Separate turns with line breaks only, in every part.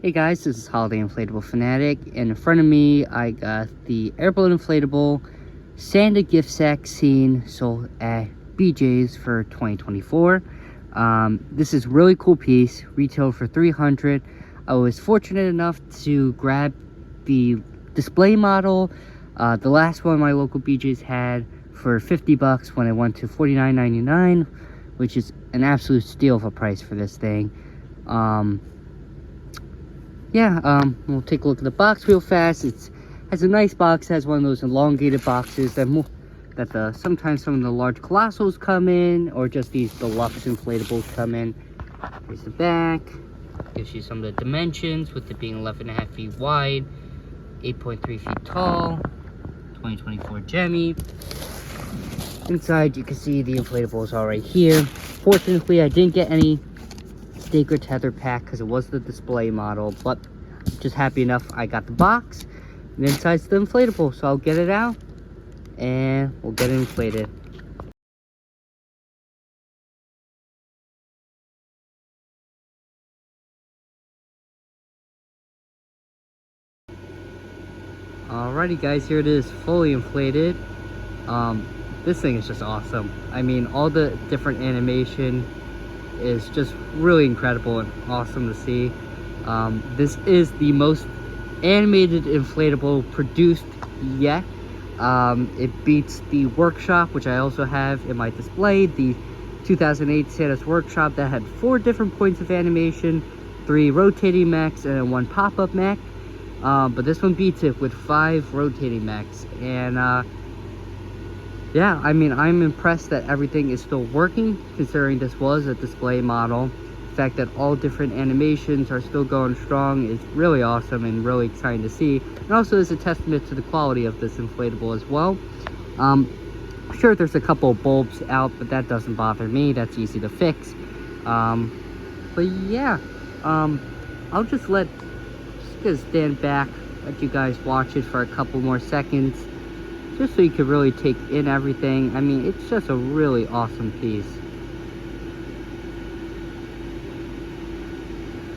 Hey guys, this is Holiday Inflatable Fanatic, and in front of me I got the Airblown Inflatable Santa gift sack scene sold at BJ's for 2024. This is a really cool piece, retailed for $300. I was fortunate enough to grab the display model, the last one my local BJ's had, for $50 when it went to $49.99, which is an absolute steal of a price for this thing. We'll take a look at the box real fast. It has a nice box. It has one of those elongated boxes that sometimes some of the large colossals come in, or just these deluxe inflatables come in. Here's the back. Gives you some of the dimensions, with it being 11.5 feet wide, 8.3 feet tall, 2024 Gemmy. Inside you can see the inflatables are right here. Fortunately, I didn't get any Staker tether pack because it was the display model, but just happy enough I got the box, and inside's the inflatable, so I'll get it out and we'll get it inflated. Alrighty guys, here it is, fully inflated. This thing is just awesome. I mean, all the different animation is just really incredible and awesome to see. This is the most animated inflatable produced yet. It beats the Workshop, which I also have in my display, the 2008 Santa's Workshop that had 4 different points of animation, 3 rotating mechs and 1 pop-up mech. But this one beats it with 5 rotating mechs. And yeah, I mean, I'm impressed that everything is still working, considering this was a display model. The fact that all different animations are still going strong is really awesome and really exciting to see. And also is a testament to the quality of this inflatable as well. Sure, there's a couple of bulbs out, but that doesn't bother me. That's easy to fix. But yeah, I'll just gonna stand back, let you guys watch it for a couple more seconds, just so you can really take in everything. I mean, it's just a really awesome piece.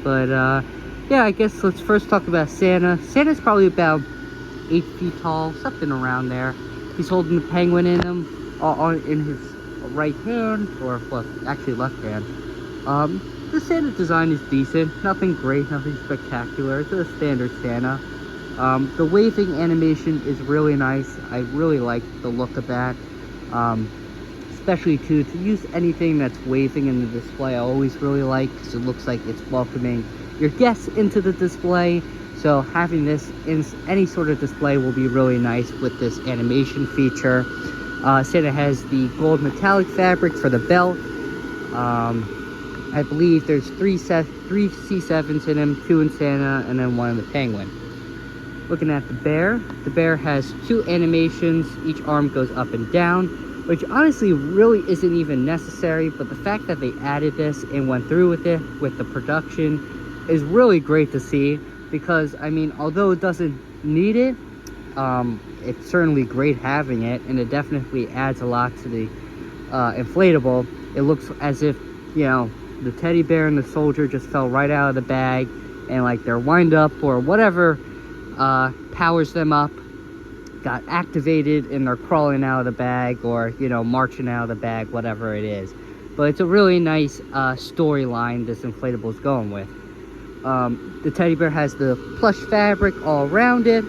But yeah, I guess let's first talk about Santa. Santa's probably about 8 feet tall, something around there. He's holding the penguin in him, in his right hand, or left hand. The Santa design is decent, nothing great, nothing spectacular. It's a standard Santa. The waving animation is really nice. I really like the look of that. Especially to use anything that's waving in the display, I always really like, because it looks like it's welcoming your guests into the display. So having this in any sort of display will be really nice with this animation feature. Santa has the gold metallic fabric for the belt. I believe there's 3 C7s in him, 2 in Santa, and then 1 in the penguin. Looking at the bear has 2 animations. Each arm goes up and down, which honestly really isn't even necessary, but the fact that they added this and went through with it, with the production, is really great to see. Because, I mean, although it doesn't need it, it's certainly great having it, and it definitely adds a lot to the inflatable. It looks as if, you know, the teddy bear and the soldier just fell right out of the bag, and like their wind up or whatever powers them up got activated, and they're crawling out of the bag, or, you know, marching out of the bag, whatever it is. But it's a really nice storyline this inflatable is going with. The teddy bear has the plush fabric all around it,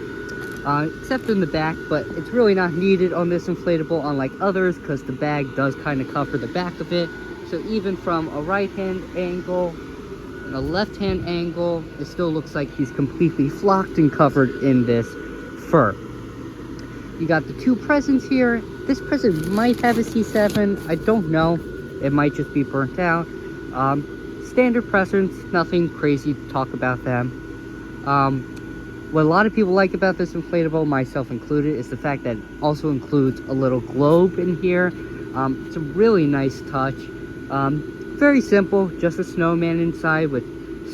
except in the back, but it's really not needed on this inflatable, unlike others, because the bag does kind of cover the back of it. So even from a right hand angle and a left hand angle, it still looks like he's completely flocked and covered in this fur. You got the 2 presents here. This present might have a C7, I don't know. It might just be burnt out. Standard presents, nothing crazy to talk about them. What a lot of people like about this inflatable, myself included, is the fact that it also includes a little globe in here. It's a really nice touch. Very simple, just a snowman inside with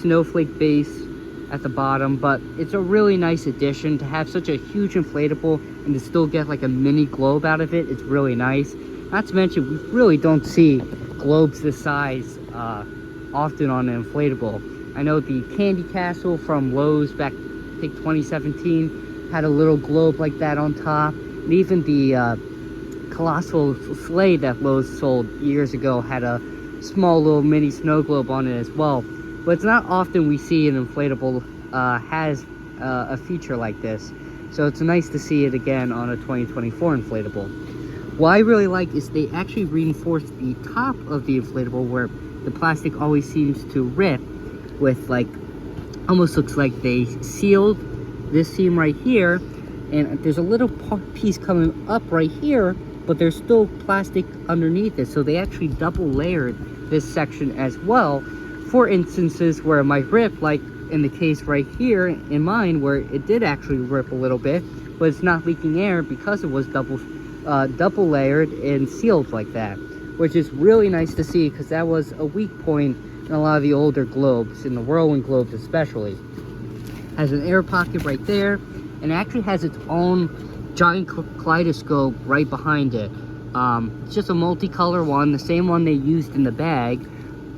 snowflake base at the bottom, but it's a really nice addition to have such a huge inflatable and to still get like a mini globe out of it. It's really nice. Not to mention, we really don't see globes this size often on an inflatable. I know the Candy Castle from Lowe's back, I think 2017, had a little globe like that on top. And even the Colossal Sleigh that Lowe's sold years ago had a small little mini snow globe on it as well. But it's not often we see an inflatable has a feature like this. So it's nice to see it again on a 2024 inflatable. What I really like is they actually reinforced the top of the inflatable where the plastic always seems to rip with, like, almost looks like they sealed this seam right here, and there's a little piece coming up right here, but there's still plastic underneath it. So they actually double layered this section as well for instances where it might rip, like in the case right here in mine where it did actually rip a little bit, but it's not leaking air because it was double layered and sealed like that, which is really nice to see because that was a weak point in a lot of the older globes, in the whirlwind globes especially. Has an air pocket right there, and actually has its own giant kaleidoscope right behind it. It's just a multicolor one, the same one they used in the bag,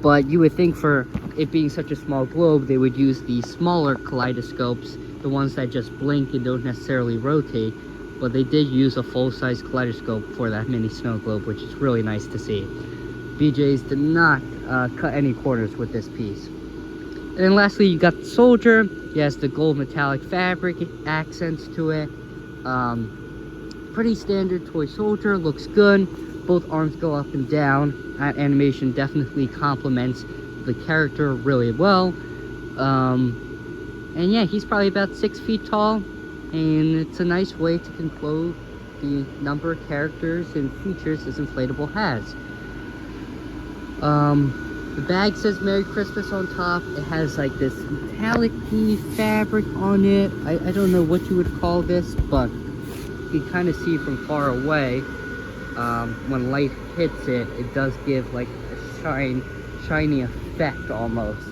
but you would think for it being such a small globe they would use the smaller kaleidoscopes, the ones that just blink and don't necessarily rotate, but they did use a full-size kaleidoscope for that mini snow globe, which is really nice to see. BJ's did not cut any corners with this piece. And then lastly, you got the soldier. He has the gold metallic fabric accents to it. Pretty standard toy soldier, looks good. Both arms go up and down. That animation definitely complements the character really well. And yeah, he's probably about 6 feet tall, and it's a nice way to conclude the number of characters and features this inflatable has. The bag says Merry Christmas on top. It has like this metallic-y fabric on it. I don't know what you would call this, but you can kind of see from far away. When light hits it, it does give like a shiny effect almost.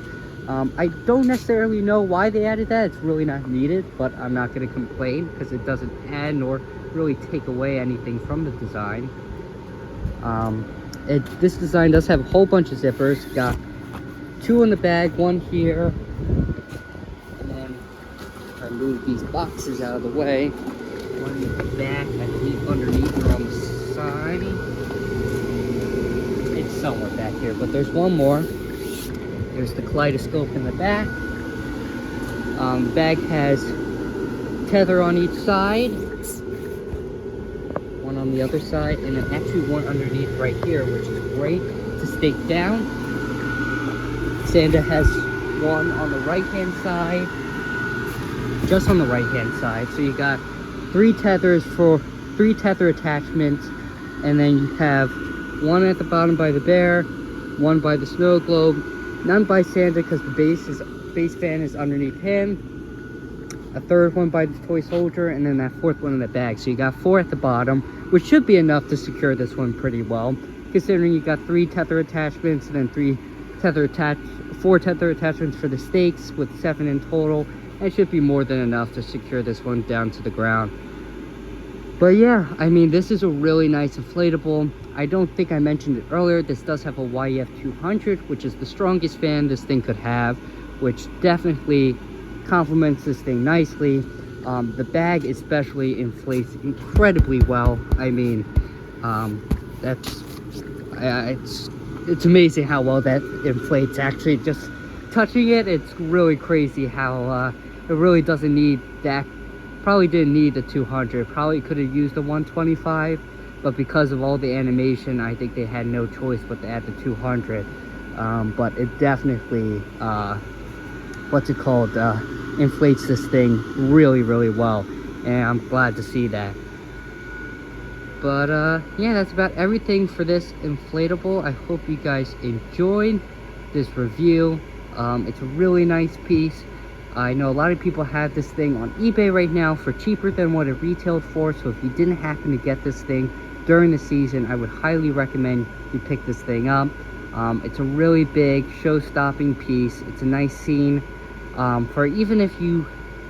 I don't necessarily know why they added that. It's really not needed, but I'm not going to complain because it doesn't add nor really take away anything from the design. This design does have a whole bunch of zippers. Got 2 in the bag, 1 here, and then if I move these boxes out of the way, 1 in the back, I believe underneath or on the side. It's somewhere back here, but there's 1 more. There's the kaleidoscope in the back. The bag has tether on each side, 1 on the other side, and then actually 1 underneath right here, which is great to stake down. Santa has 1 on the right hand side, just on the right hand side. So you got 3 tethers for 3 tether attachments, and then you have 1 at the bottom by the bear, 1 by the snow globe, none by Santa because the base fan is underneath him, a 3rd one by the toy soldier, and then that 4th one in the bag. So you got 4 at the bottom, which should be enough to secure this one pretty well, considering you got 3 tether attachments and then 4 tether attachments for the stakes with 7 in total. It should be more than enough to secure this one down to the ground. But yeah, I mean, this is a really nice inflatable. I don't think I mentioned it earlier. This does have a YEF 200, which is the strongest fan this thing could have, which definitely complements this thing nicely. The bag especially inflates incredibly well. I mean, it's amazing how well that inflates. Actually, just touching it, it's really crazy how it really doesn't need that. Probably didn't need the 200, probably could have used the 125, but because of all the animation, I think they had no choice but to add the 200. But it definitely inflates this thing really, really well, and I'm glad to see that. But yeah, that's about everything for this inflatable. I hope you guys enjoyed this review. It's a really nice piece. I know a lot of people have this thing on eBay right now for cheaper than what it retailed for, so if you didn't happen to get this thing during the season, I would highly recommend you pick this thing up. It's a really big show-stopping piece. It's a nice scene for even if you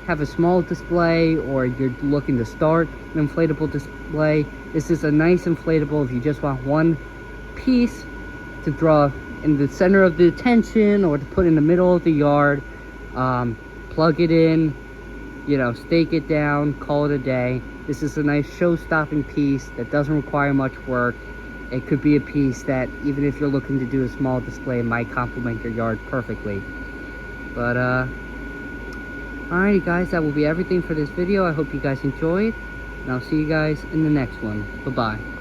have a small display or you're looking to start an inflatable display. This is a nice inflatable if you just want one piece to draw in the center of the detention or to put in the middle of the yard. Plug it in, you know, stake it down, call it a day. This is a nice show-stopping piece that doesn't require much work. It could be a piece that, even if you're looking to do a small display, might complement your yard perfectly. But alrighty guys, that will be everything for this video. I hope you guys enjoyed, and I'll see you guys in the next one. Bye bye.